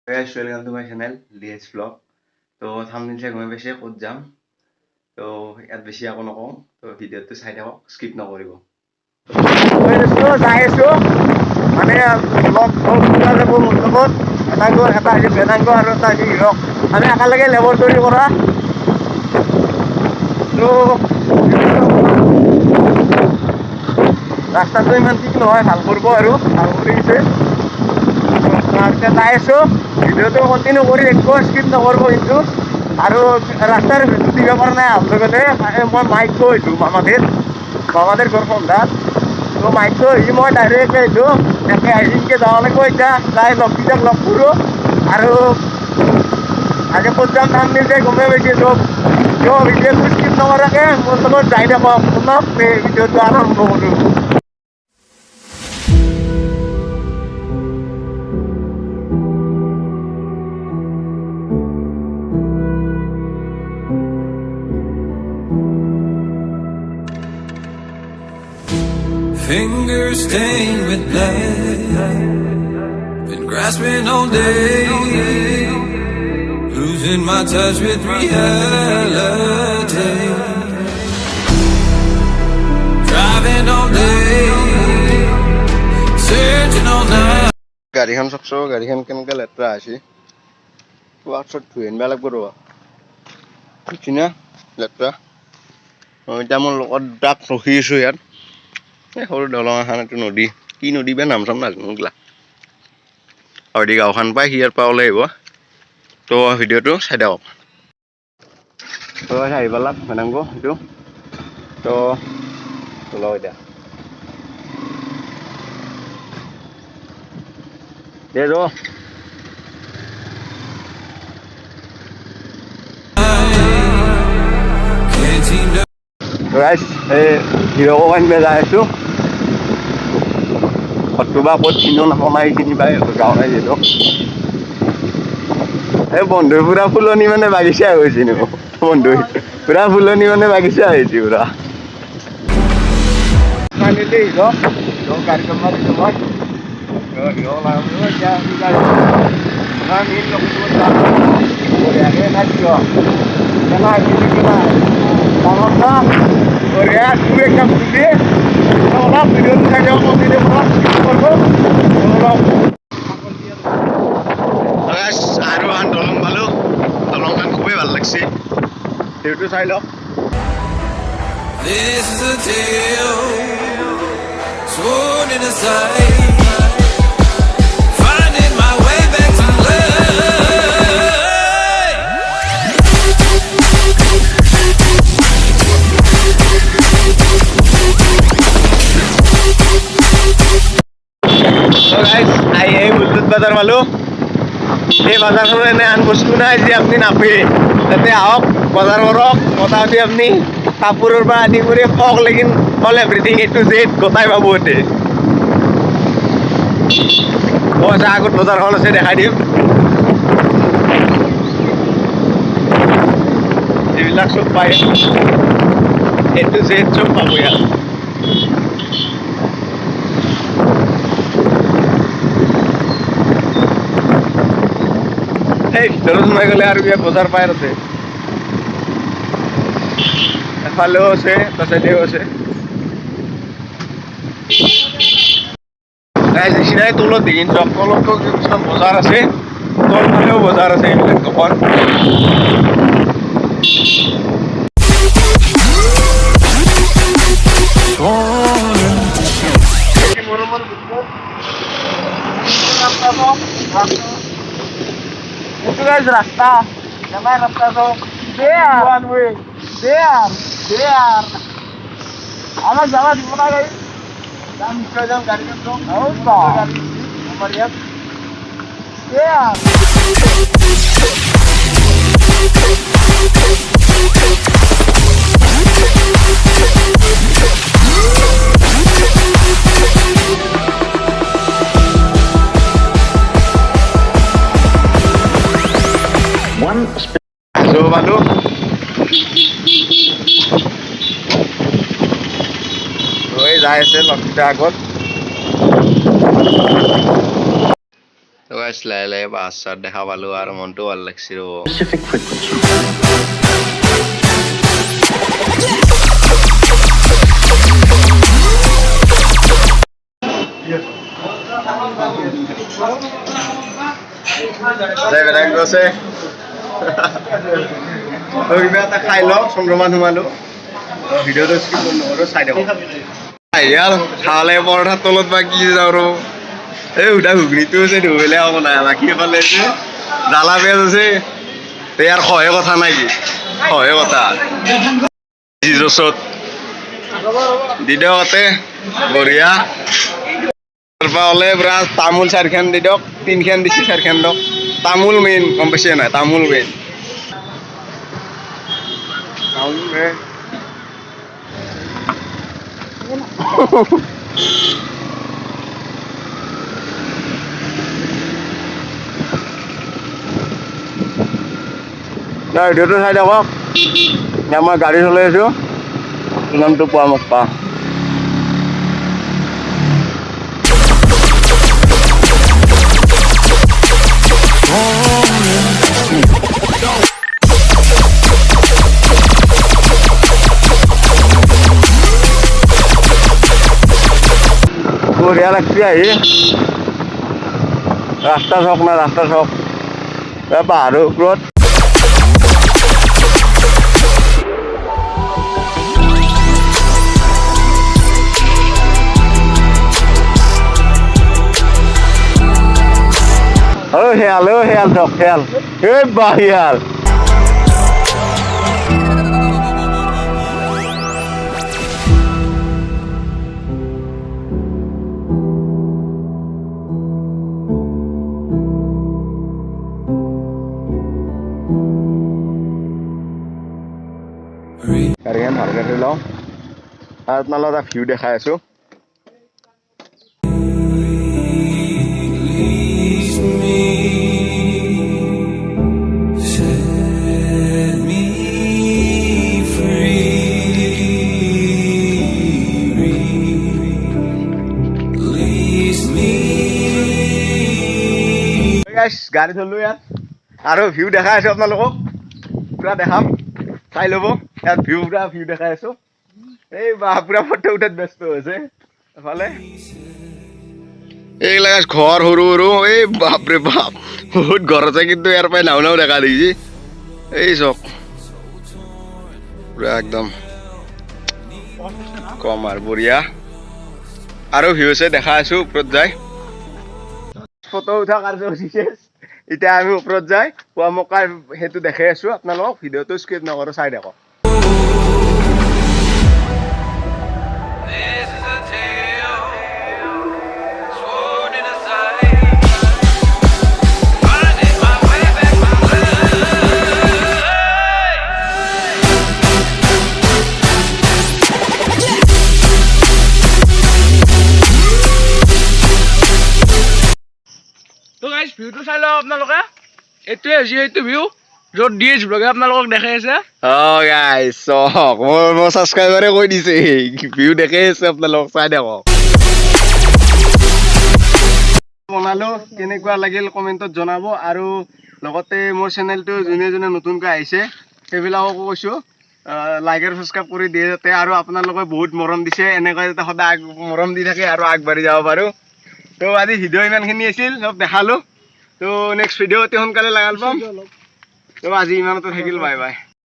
Guys, welcome to my channel DH Vlog. তো thumbnail চাই গমে পাইছে ক'ত যাম। তো ইয়াত বেছি একো নকওঁ, তো ভিডিঅ'টো চাই থাকক, স্কিপ নকৰিব। যাই আছো মানে লগ পোৱা যাব মোৰ লগত এটা হৈছে বেদাংগ আৰু এটা হৈছে হিৰক। আমি একেলগে লেবৰেটৰী কৰা তো ৰাস্তাটো ইমান ঠিক নহয়, ভাল কৰিব আৰু ভাল কৰিছে। যাই আছো, ভিডিঅ'টো কণ্টিনিউ কৰি একো স্কিপ নকৰিব কিন্তু। আৰু ৰাস্তাৰ দিব পৰা নাই আহোঁতে গ'লে মই মাইক থৈ আহিছোঁ মামাদেৰ ঘৰ সন্ধাত। তো মাইক থৈ আহি মই ডাইৰেক্ট আহিলোঁ, একে আহিকে যাব লাগিব। এতিয়া যাই লগকেইটাক লগ কৰোঁ আৰু আজি ক'ত যাম থাম্বনেইল চাই গমেই পাইছে চব। তো ভিডিঅ'টো স্কিপ নকৰাকৈ মোৰ লগত যাই থাকক, শুনক ভিডিঅ'টো আৰম্ভ কৰোঁ। Fingers stained with blood, been grasping all day, losing my touch with reality, driving all day, searching all night. গাড়ীখন চাওকচোন, গাড়ীখন কেনেকৈ লেতেৰা হৈছে। ওৱাটছত ধুই আনিব লাগিব ৰ'বা, বুজি না লেতেৰা। এতিয়া মোৰ লগত ডাক ৰখি আছোঁ ইয়াত। এই সৰু দলং এখন, এইটো নদী, কি নদী বা নাম চাম নাজানো গিলা। হয়দি গাঁওখন পাই সিয়াৰ পৰা ওলাই আহিব। তো ভিডিঅ'টো চাই থাকক। তো আহি পালাক বেদাংগ এইটো। তো ওলাও এতিয়া দে ৰ। গাইছ এই হিৰকো আনিব যাই আছোঁ। ক'তবা ক'ত চিনো নাপাই চিনি পাই গাঁও নাই যিহেতু। এই বন্ধুৰ পুৰা ফুলনি মানে বাগিচা হৈছে নো, বন্ধু পুৰা ফুলনি মানে বাগিচা হৈছে পুৰা। গাড়ীখন মাৰিছোঁ মই বঢ়িয়াকৈ নাচিব বঢ়িয়া তোৰ একদম খুলি অলপ ভিডিঅ'টো চাই দিয়ক, কণ্টিনিউ আৰু আন দলং পালোঁ। দলংখন খুবেই ভাল লাগছে, ভিডিঅ'টো চাই লওক। This is a tale sworn in a sight, finding my way back to life. So guys, এই বুলদুত বাজাৰ পালোঁ। এই বাজাৰখনত এনে আন বস্তু নাই যে আপুনি নাপায়, তাতে আহক বজাৰ কৰক। মোটামুটি আপুনি কাপোৰৰ পৰা আদি কৰি ফক লেকিন all everything A to Z গোটাই পাব ইয়াতে। আগত বজাৰখন আছে, দেখাই দিম। এইবিলাক চব পায়, এ টু জেড চব পাব ইয়াত। এই ভিতৰত সোমাই গ'লে আৰু ইয়াত বজাৰ পাই আছে, এফালেও আছে, পাছতেও আছে। চিনাই তলত দেখিন চক, তলতো কিছুমান বজাৰ আছে, তলফালেও বজাৰ আছে। এইবিলাক দোকান রাস্তা রাস্তা তো আমার যাওয়া দিব না গাড়ি, নিশ্চয় যাম গাড়ি আমার ইয়াত পালো। যাই আছে লগকেইটা আগত। তো গাইছ লাহে লাহে পাহাৰ চাহাৰ দেখা পালো আৰু মনটো ভাল লাগছে ৰ'ব specific frequency. বেলেগ গৈছে কিবা এটা খাই লওক চন্দ্ৰমান সোমালো ভিডিঅ'টো স্কিপ নকৰো চাই দিয়ক ইয়াৰ খালে পৰঠাৰ তলত বা কি আৰু এই সুধা ঘুগনিটো আছে ধুবলৈ হ'ব নাই বাকী এফালে আছে জ্বালা পিঁয়াজ আছে ইয়াৰ সহে কথা নাই কি সহে কথা জিজছত দি দিয়ক তাতে বঢ়িয়া হ'লে পুৰা তামোল 4খান দি দিয়ক 3খান দিছি 4খান দিয়ক তামোল মেইন গম পাইছে নাই তামোল মেইন ভিডিঅ'টো চাই দিয়ক মই গাড়ী চলাই আছোঁ নামটো পোৱা মোক পা বঢ়িয়া লাগছে আহি ৰাস্তা চক না ৰাস্তা চক পাহাৰৰ ওপৰত শিয়াল চক শিয়াল এই বা শিয়াল গাড়ীখন ভালকৈ ধৰি লওঁ আৰু আপোনালোকক এটা ভিউ দেখাই আছোঁ Set me free. Release me. গাড়ী চলো ইয়াত আৰু ভিউ দেখাই আছোঁ আপোনালোকক পুৰা দেখাম চাই ল'ব ইয়াত পুৰা ভিউ দেখাই আছোঁ এই বা পুৰা ফটো উঠাত ব্যস্ত হৈছে এফালে এইবিলাক ঘৰ সৰু সৰু এই বাপৰে বাপ বহুত ঘৰ আছে কিন্তু ইয়াৰ পৰাই নাও নাও দেখা দেখিছি এই চক পুৰা একদম কম আৰু বঢ়িয়া আৰু ভিউ আছে দেখা আছোঁ ওপৰত যায় ফটো উঠা কাৰ্যসূচী এতিয়া আমি ওপৰত যাই পুৱামকাৰ সেইটো দেখাই আছোঁ আপোনালোকক ভিডিঅ'টো স্কিপ নকৰোঁ চাই দেখক This is a tale sworn in a sight. Finding my way back to তো গাইজ ভিউটো চাই লওক আপোনালোকে এইটোৱে হৈছে এইটো ভিউ য'ত ডিএছ ব্লগে আপোনালোকক দেখাই আছে গাইছ চক মোৰ ছাবস্ক্ৰাইবাৰে কৈ দিছে ভিউ দেখাই আছে আপোনালোকক চাই দেখক বনালো কেনেকুৱা লাগিল কমেণ্টত জনাব আৰু লগতে মোৰ চেনেলটো যোনে যোনে নতুনকৈ আহিছে সেইবিলাককো কৈছোঁ লাইক আৰু ছাবস্ক্ৰাইব কৰি দিয়ে যাতে আৰু আপোনালোকে বহুত মৰম দিছে এনেকৈ যাতে সদায় মৰম দি থাকে আৰু আগবাঢ়ি যাব পাৰোঁ তো আজি ভিডিঅ' ইমানখিনি আছিল চব দেখালোঁ তো নেক্সট ভিডিঅ' অতি সোনকালে লগাল পাম তো আজি ইমানতে থাকিল বাই বাই